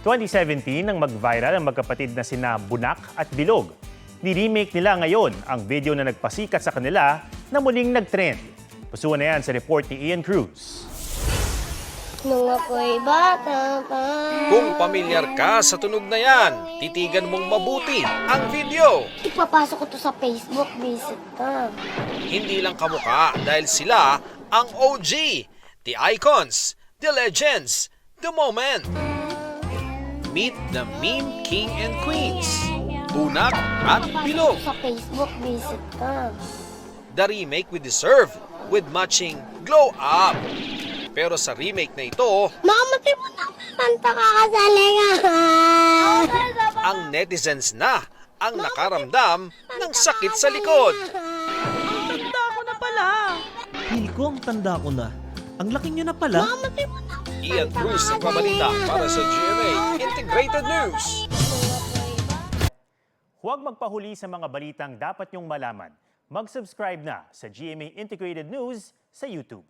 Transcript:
2017 nang mag-viral ang magkapatid na sina Bunak at Bilog. Ni-remake nila ngayon ang video na nagpasikat sa kanila na muling nag-trend. Pusuan na yan sa report ni Ian Cruz. Nung ako'y bata pa. Kung pamilyar ka sa tunog na yan, titigan mong mabuti ang video. Ipapasok ko to sa Facebook, visit ka. Hindi lang kamukha dahil sila ang OG, the icons, the legends, the moment. Meet the meme king and queens, Bunak at Bilog. Sa Facebook, visit ka. The remake we deserve with matching glow up. Pero sa remake na ito, Mamatay mo na kanta kakasalingan. ang netizens na ang nakaramdam ng sakit sa likod. Tanda ko na pala. Feel ko ang tanda ko na. Ang laki nyo na pala. Mamatay mo na Ian Cruz sa Pabalita para sa GMA Integrated News. Huwag magpahuli sa mga balitang dapat niyong malaman. Mag-subscribe na sa GMA Integrated News sa YouTube.